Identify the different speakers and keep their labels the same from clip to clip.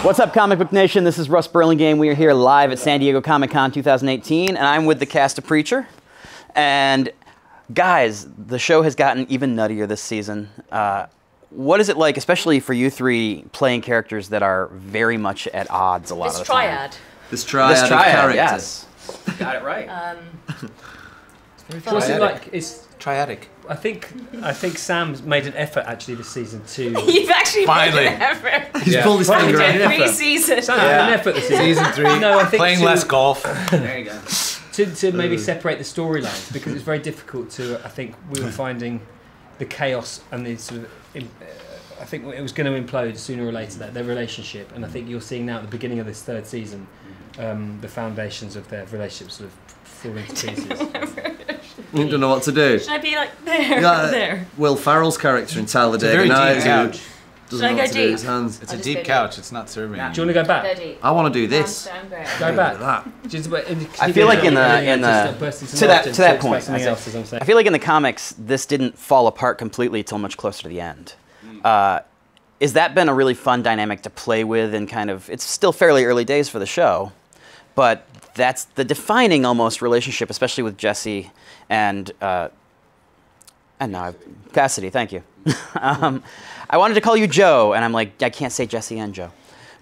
Speaker 1: What's up, Comic Book Nation? This is Russ Burlingame. We are here live at San Diego Comic-Con 2018, and I'm with the cast of Preacher. And guys, the show has gotten even nuttier this season. What is it like, especially for you three, playing characters that are very much at odds a lot of the time?
Speaker 2: This triad of characters.
Speaker 1: Yes. Got it right.
Speaker 3: What's it like? It's
Speaker 4: triadic.
Speaker 3: I think Sam's made an effort actually this season to.
Speaker 5: You've actually
Speaker 4: Finally.
Speaker 5: made an effort.
Speaker 2: He's pulled his finger out.
Speaker 5: Every season.
Speaker 3: Sam's made an effort this season.
Speaker 4: Season 3.
Speaker 3: No, I think
Speaker 4: playing less golf.
Speaker 1: There you go.
Speaker 3: To maybe separate the storylines, because it's very difficult to. I think we were finding the chaos and the sort of. I think it was going to implode sooner or later, their relationship, and I think you're seeing now at the beginning of this third season, the foundations of their relationship sort of falling to pieces.
Speaker 2: You don't know what to do.
Speaker 5: Should I be like there? There.
Speaker 2: Will Ferrell's character in Talladega
Speaker 4: very deep
Speaker 2: Nights.
Speaker 4: couch.
Speaker 5: Should I go deep?
Speaker 2: His hands.
Speaker 4: It's a
Speaker 5: I'll just
Speaker 4: deep
Speaker 5: go
Speaker 4: couch. It's not serving.
Speaker 3: Do you want to go back?
Speaker 5: Go deep.
Speaker 2: I want to do this.
Speaker 5: I'm great.
Speaker 3: Go back.
Speaker 2: That.
Speaker 1: I feel like in the to that point, I feel like in the comics, this didn't fall apart completely till much closer to the end. Is that been a really fun dynamic to play with, and kind of, it's still fairly early days for the show, but that's the defining almost relationship, especially with Jesse and now Cassidy. Thank you. I wanted to call you Joe, and I'm like, I can't say Jesse and Joe.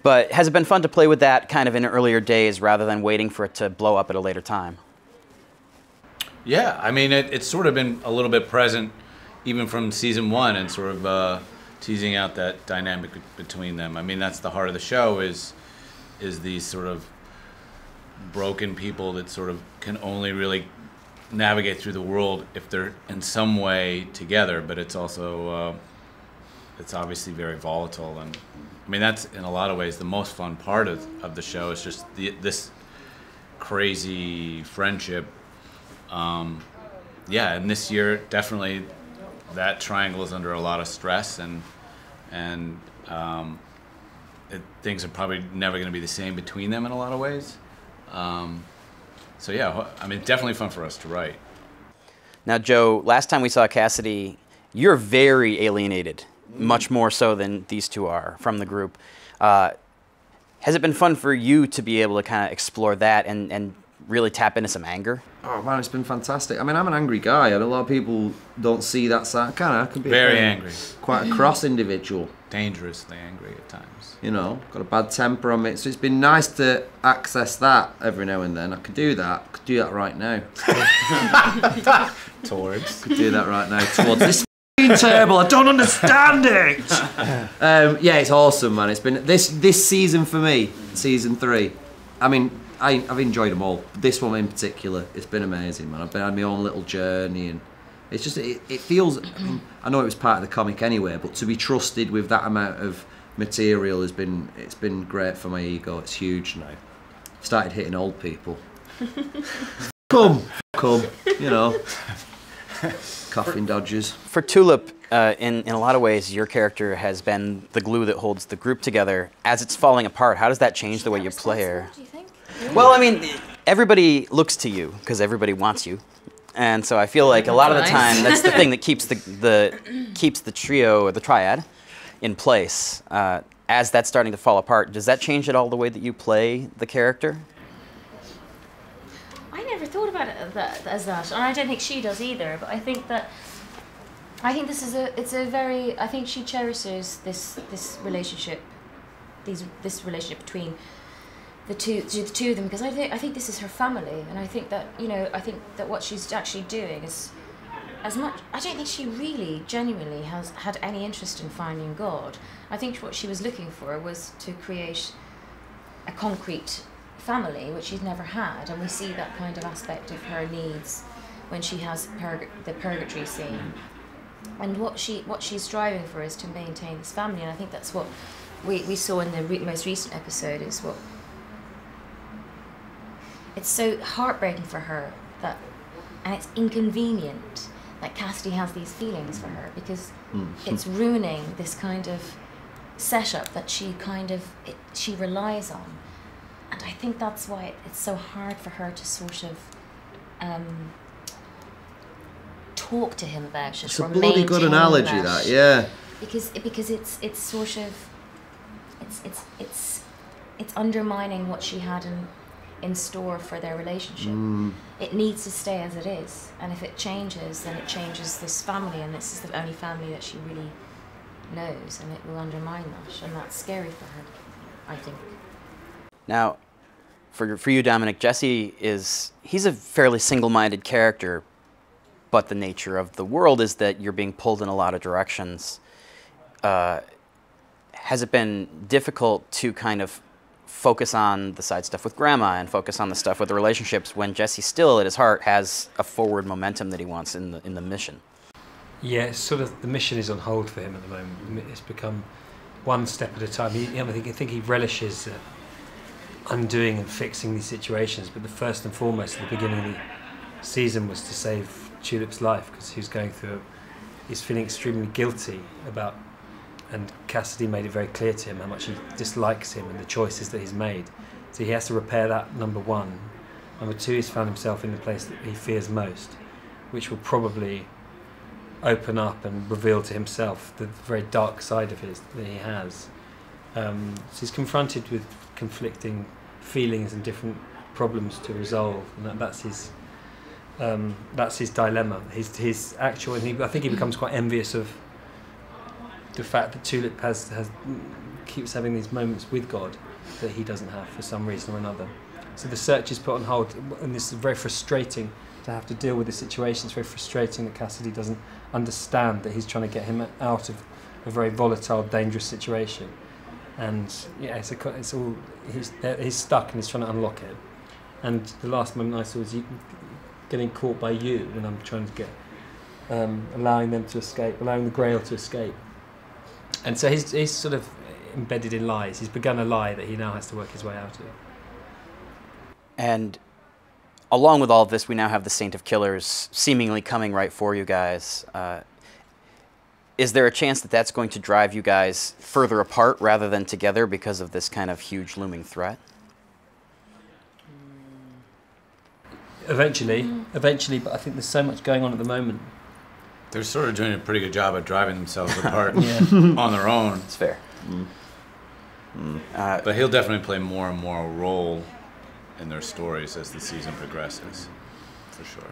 Speaker 1: But has it been fun to play with that kind of in earlier days rather than waiting for it to blow up at a later time?
Speaker 4: Yeah, I mean, it's sort of been a little bit present even from season 1, and sort of teasing out that dynamic between them. I mean, that's the heart of the show, is these sort of broken people that sort of can only really navigate through the world if they're in some way together, but it's also it's obviously very volatile. And I mean, that's in a lot of ways the most fun part of the show, is just this crazy friendship. Yeah, and this year definitely that triangle is under a lot of stress, and things are probably never going to be the same between them in a lot of ways. So yeah, I mean, definitely fun for us to write.
Speaker 1: Now, Joe, last time we saw Cassidy, you're very alienated, much more so than these two are from the group. Has it been fun for you to be able to kind of explore that and really tap into some anger?
Speaker 2: Oh man, it's been fantastic. I mean, I'm an angry guy, and a lot of people don't see that side. I can be
Speaker 4: very angry,
Speaker 2: quite a cross individual,
Speaker 4: dangerously angry at times.
Speaker 2: You know, got a bad temper on me. So it's been nice to access that every now and then. I could do that. I could do that right now.
Speaker 4: Towards.
Speaker 2: Could do that right now. Towards this table. I don't understand it. Yeah, it's awesome, man. It's been this season for me, season 3. I mean, I've enjoyed them all. This one in particular, it's been amazing, man. I've been on my own little journey, and it's just it feels. I mean, I know it was part of the comic anyway, but to be trusted with that amount of material it's been great for my ego. It's huge now. Started hitting old people. come, you know. Coughing dodgers.
Speaker 1: For Tulip, in a lot of ways, your character has been the glue that holds the group together. As it's falling apart, how does that change the way you play her?
Speaker 5: Do you think?
Speaker 1: Well, I mean, everybody looks to you because everybody wants you, and so I feel like a lot of the time that's the thing that keeps the trio or the triad in place. As that's starting to fall apart, does that change at all the way that you play the character?
Speaker 5: I never thought about it as that, and I don't think she does either. But I think this is I think she cherishes this relationship, this relationship between the two of them, because I think this is her family, and I think that what she's actually doing is, as much, I don't think she really genuinely has had any interest in finding God. I think what she was looking for was to create a concrete family, which she's never had, and we see that kind of aspect of her needs when she has the purgatory scene. And what she's striving for is to maintain this family, and I think that's what we saw in the most recent episode. Is what it's so heartbreaking for her that, and it's inconvenient that Cassidy has these feelings for her, because it's ruining this kind of setup that she relies on. And I think that's why it's so hard for her to sort of talk to him about it.
Speaker 2: It's a bloody good analogy, that, yeah.
Speaker 5: Because it's sort of it's it's undermining what she had in store for their relationship. It needs to stay as it is, and if it changes, then it changes this family, and this is the only family that she really knows, and it will undermine that, and that's scary for her, I think.
Speaker 1: Now, for you, Dominic, Jesse he's a fairly single-minded character, but the nature of the world is that you're being pulled in a lot of directions. Has it been difficult to kind of focus on the side stuff with Grandma and focus on the stuff with the relationships when Jesse still, at his heart, has a forward momentum that he wants in the mission?
Speaker 3: Yeah, it's sort of, the mission is on hold for him at the moment. It's become one step at a time. I think he relishes undoing and fixing these situations, but the first and foremost at the beginning of the season was to save Tulip's life, because he's feeling extremely guilty about, and Cassidy made it very clear to him how much he dislikes him and the choices that he's made. So he has to repair that, number one. Number two, he's found himself in the place that he fears most, which will probably open up and reveal to himself the very dark side of his that he has. So he's confronted with conflicting feelings and different problems to resolve, and that's his dilemma. His actual, and I think he becomes quite envious of the fact that Tulip keeps having these moments with God that he doesn't have for some reason or another. So the search is put on hold, and this is very frustrating to have to deal with the situation. It's very frustrating that Cassidy doesn't understand that he's trying to get him out of a very volatile, dangerous situation. And yeah, he's stuck and he's trying to unlock it. And the last moment I saw was getting caught by you when I'm trying to get, allowing them to escape, allowing the Grail to escape. And so he's sort of embedded in lies. He's begun a lie that he now has to work his way out of.
Speaker 1: And along with all of this, we now have the Saint of Killers seemingly coming right for you guys. Is there a chance that that's going to drive you guys further apart rather than together because of this kind of huge looming threat?
Speaker 3: Eventually, but I think there's so much going on at the moment.
Speaker 4: They're sort of doing a pretty good job of driving themselves apart on their own.
Speaker 1: It's fair.
Speaker 4: But he'll definitely play more and more a role in their stories as the season progresses, for sure.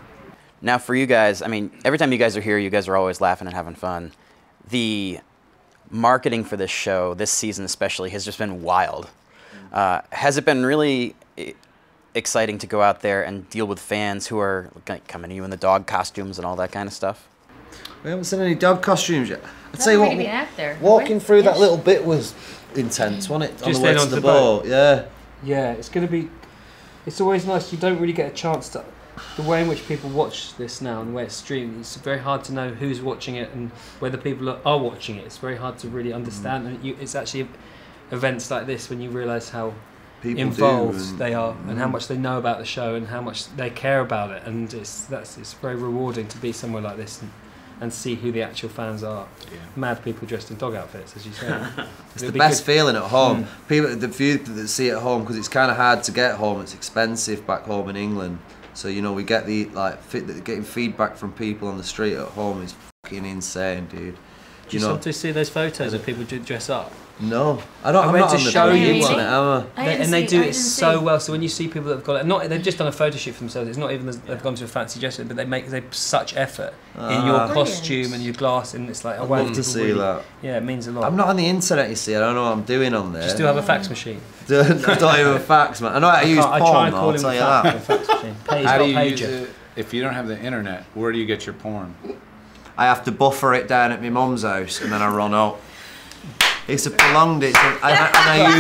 Speaker 1: Now for you guys, I mean, every time you guys are here, you guys are always laughing and having fun. The marketing for this show, this season especially, has just been wild. Has it been really exciting to go out there and deal with fans who are coming to you in the dog costumes and all that kind of stuff?
Speaker 2: We haven't seen any dog costumes yet.
Speaker 5: I'd say
Speaker 2: walking through that little bit was intense, wasn't it?
Speaker 3: Just
Speaker 2: on the way to the boat.
Speaker 3: Yeah, it's going to be. It's always nice. You don't really get a chance to. The way in which people watch this now and the way it's streamed, it's very hard to know who's watching it and whether people are watching it. It's very hard to really understand. And it's actually events like this when you realise how people involved they are and how much they know about the show and how much they care about it. And it's very rewarding to be somewhere like this and see who the actual fans are. Yeah. Mad people dressed in dog outfits, as you say.
Speaker 2: It's the best feeling at home. The few that see it at home, because it's kind of hard to get home. It's expensive back home in England. So we get getting feedback from people on the street at home is fucking insane, dude.
Speaker 3: Do you sometimes see those photos of people dress up?
Speaker 2: No, I'm not on the show you on it, am I?
Speaker 3: And they do it so well. So when you see people that have got it, they've just done a photo shoot for themselves. It's not even they've gone to a fancy dress, but they make such effort in your costume and your glass, and it's like,
Speaker 2: I'd love to see that.
Speaker 3: Yeah, it means a lot.
Speaker 2: I'm not on the internet, you see. I don't know what I'm doing on there.
Speaker 3: Do you still have a fax machine?
Speaker 2: I don't have a fax, man. I know how to use porn.
Speaker 3: I try and call him a fax machine.
Speaker 4: How do you use it? If you don't have the internet, where do you get your porn?
Speaker 2: I have to buffer it down at my mum's house, and then I run up. It's a prolonged. I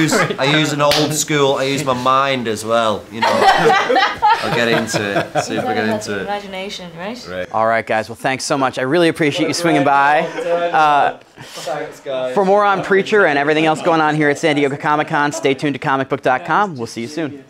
Speaker 2: use an old school. I use my mind as well. I'll get into it. See if I get into it.
Speaker 5: Imagination, right?
Speaker 1: All right, guys. Well, thanks so much. I really appreciate you swinging by.
Speaker 2: Thanks, guys.
Speaker 1: For more on Preacher and everything else going on here at San Diego Comic Con, stay tuned to comicbook.com. We'll see you soon.